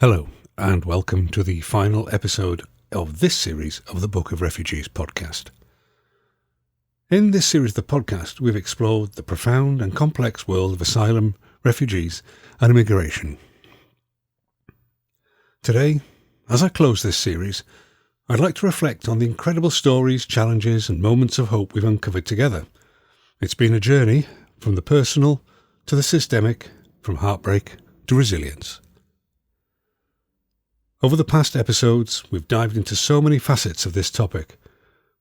Hello, and welcome to the final episode of this series of the Book of Refugees podcast. In this series of the podcast, we've explored the profound and complex world of asylum, refugees, and immigration. Today, as I close this series, I'd like to reflect on the incredible stories, challenges, and moments of hope we've uncovered together. It's been a journey from the personal to the systemic, from heartbreak to resilience. Over the past episodes, we've dived into so many facets of this topic.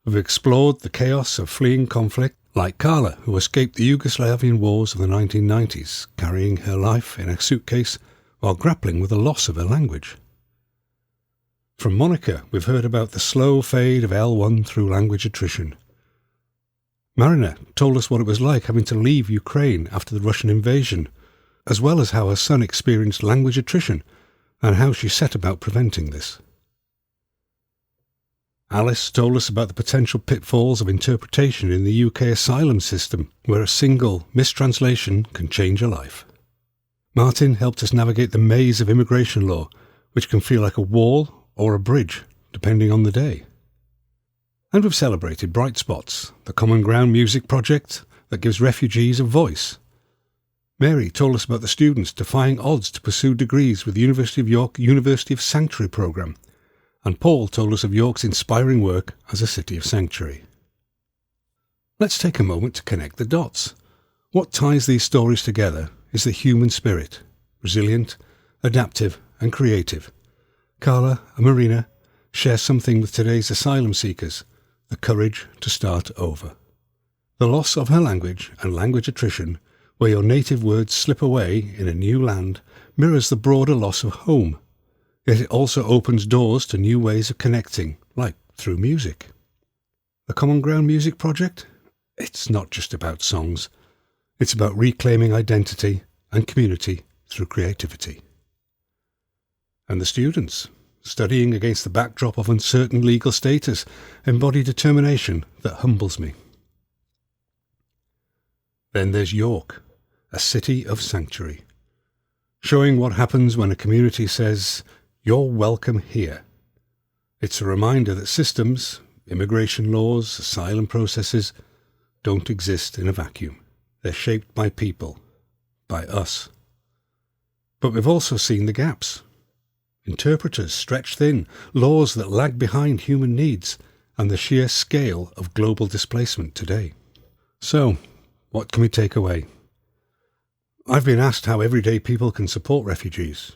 We've explored the chaos of fleeing conflict, like Carla, who escaped the Yugoslavian wars of the 1990s, carrying her life in a suitcase while grappling with the loss of her language. From Monica, we've heard about the slow fade of L1 through language attrition. Marina told us what it was like having to leave Ukraine after the Russian invasion, as well as how her son experienced language attrition and how she set about preventing this. Alice told us about the potential pitfalls of interpretation in the UK asylum system, where a single mistranslation can change a life. Martin helped us navigate the maze of immigration law, which can feel like a wall or a bridge, depending on the day. And we've celebrated Bright Spots, the Common Ground music project that gives refugees a voice. Mary told us about the students defying odds to pursue degrees with the University of York University of Sanctuary programme, and Paul told us of York's inspiring work as a city of sanctuary. Let's take a moment to connect the dots. What ties these stories together is the human spirit, resilient, adaptive and creative. Carla and Marina share something with today's asylum seekers, the courage to start over. The loss of her language and language attrition, where your native words slip away in a new land, mirrors the broader loss of home. Yet it also opens doors to new ways of connecting, like through music. The Common Ground Music Project? It's not just about songs. It's about reclaiming identity and community through creativity. And the students, studying against the backdrop of uncertain legal status, embody determination that humbles me. Then there's York, a city of sanctuary, showing what happens when a community says, "You're welcome here." It's a reminder that systems, immigration laws, asylum processes, don't exist in a vacuum. They're shaped by people, by us. But we've also seen the gaps. Interpreters stretched thin, laws that lag behind human needs, and the sheer scale of global displacement today. So, what can we take away? I've been asked how everyday people can support refugees.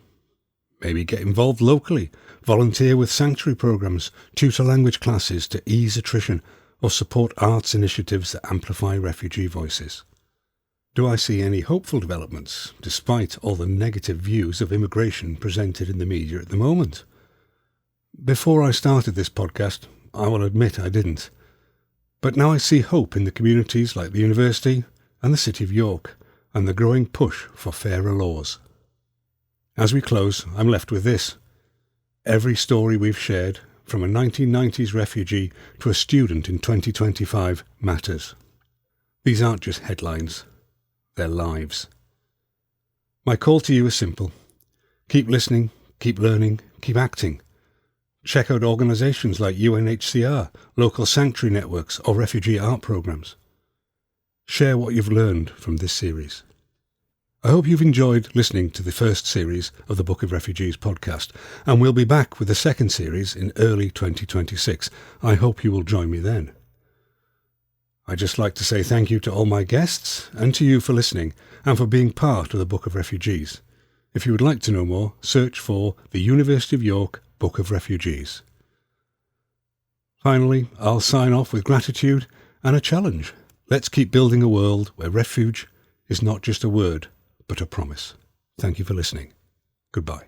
Maybe get involved locally, volunteer with sanctuary programs, tutor language classes to ease attrition, or support arts initiatives that amplify refugee voices. Do I see any hopeful developments, despite all the negative views of immigration presented in the media at the moment? Before I started this podcast, I will admit I didn't. But now I see hope in the communities like the university and the City of York, and the growing push for fairer laws. As we close, I'm left with this. Every story we've shared, from a 1990s refugee to a student in 2025, matters. These aren't just headlines, they're lives. My call to you is simple. Keep listening, keep learning, keep acting. Check out organisations like UNHCR, local sanctuary networks or refugee art programmes. Share what you've learned from this series. I hope you've enjoyed listening to the first series of the Book of Refugees podcast, and we'll be back with the second series in early 2026. I hope you will join me then. I'd just like to say thank you to all my guests and to you for listening and for being part of the Book of Refugees. If you would like to know more, search for the University of York Book of Refugees. Finally, I'll sign off with gratitude and a challenge. Let's keep building a world where refuge is not just a word, but a promise. Thank you for listening. Goodbye.